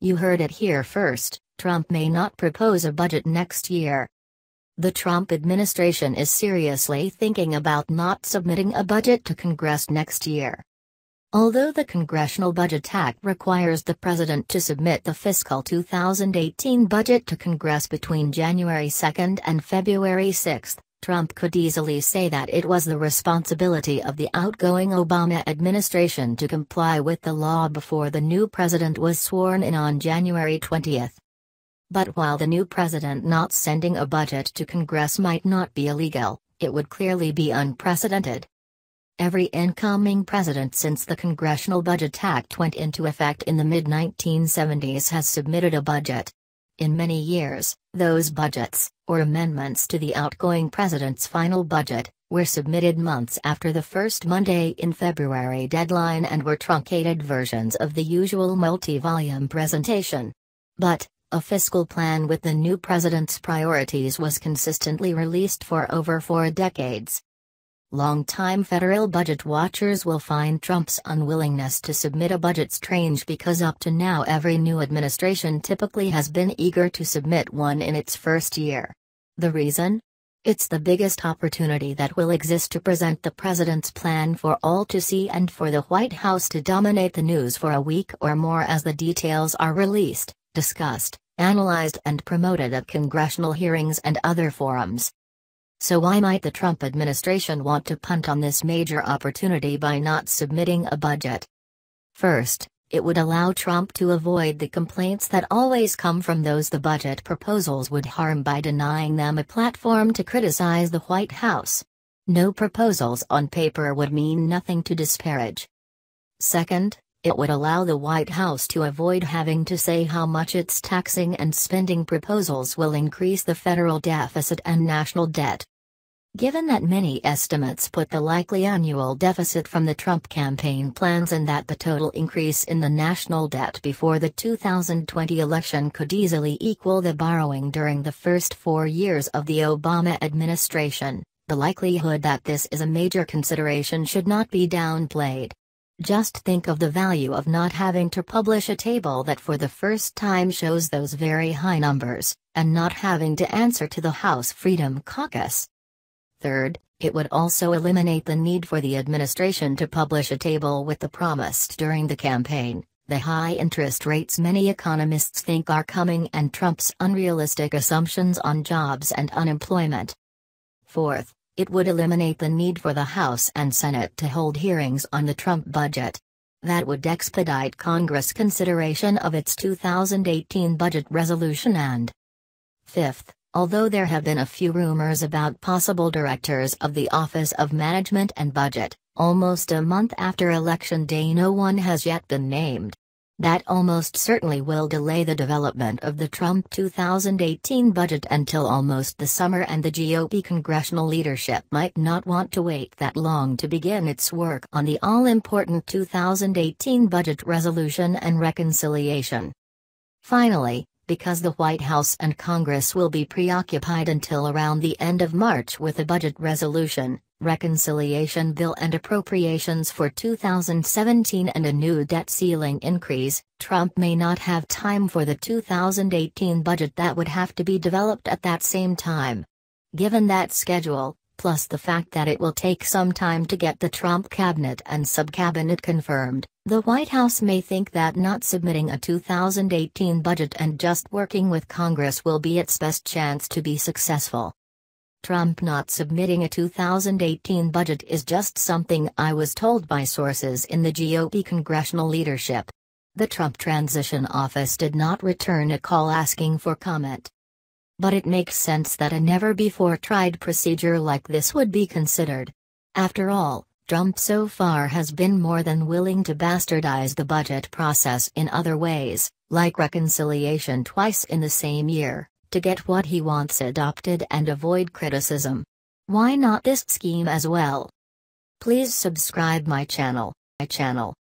You heard it here first, Trump may not propose a budget next year. The Trump administration is seriously thinking about not submitting a budget to Congress next year. Although the Congressional Budget Act requires the president to submit the fiscal 2018 budget to Congress between January 2 and February 6, Trump could easily say that it was the responsibility of the outgoing Obama administration to comply with the law before the new president was sworn in on January 20. But while the new president not sending a budget to Congress might not be illegal, it would clearly be unprecedented. Every incoming president since the Congressional Budget Act went into effect in the mid-1970s has submitted a budget. In many years, those budgets, or amendments to the outgoing president's final budget, were submitted months after the first Monday in February deadline and were truncated versions of the usual multi-volume presentation. But, a fiscal plan with the new president's priorities was consistently released for over 4 decades. Longtime federal budget watchers will find Trump's unwillingness to submit a budget strange because up to now every new administration typically has been eager to submit one in its first year. The reason? It's the biggest opportunity that will exist to present the president's plan for all to see and for the White House to dominate the news for a week or more as the details are released, discussed, analyzed and promoted at congressional hearings and other forums. So why might the Trump administration want to punt on this major opportunity by not submitting a budget? First, it would allow Trump to avoid the complaints that always come from those the budget proposals would harm by denying them a platform to criticize the White House. No proposals on paper would mean nothing to disparage. Second, it would allow the White House to avoid having to say how much its taxing and spending proposals will increase the federal deficit and national debt. Given that many estimates put the likely annual deficit from the Trump campaign plans and that the total increase in the national debt before the 2020 election could easily equal the borrowing during the first 4 years of the Obama administration, the likelihood that this is a major consideration should not be downplayed. Just think of the value of not having to publish a table that for the first time shows those very high numbers, and not having to answer to the House Freedom Caucus. Third, it would also eliminate the need for the administration to publish a table with the promised during the campaign, the high interest rates many economists think are coming and Trump's unrealistic assumptions on jobs and unemployment. Fourth, it would eliminate the need for the House and Senate to hold hearings on the Trump budget. That would expedite Congress' consideration of its 2018 budget resolution and fifth, although there have been a few rumors about possible directors of the Office of Management and Budget, almost a month after Election Day no one has yet been named. That almost certainly will delay the development of the Trump 2018 budget until almost the summer, and the GOP congressional leadership might not want to wait that long to begin its work on the all-important 2018 budget resolution and reconciliation. Finally, because the White House and Congress will be preoccupied until around the end of March with a budget resolution, reconciliation bill and appropriations for 2017 and a new debt ceiling increase, Trump may not have time for the 2018 budget that would have to be developed at that same time. Given that schedule, plus the fact that it will take some time to get the Trump cabinet and sub-cabinet confirmed, the White House may think that not submitting a 2018 budget and just working with Congress will be its best chance to be successful. Trump not submitting a 2018 budget is just something I was told by sources in the GOP congressional leadership. The Trump Transition Office did not return a call asking for comment. But it makes sense that a never-before-tried procedure like this would be considered. After all, Trump so far has been more than willing to bastardize the budget process in other ways, like reconciliation twice in the same year, to get what he wants adopted and avoid criticism. Why not this scheme as well? Please subscribe my channel.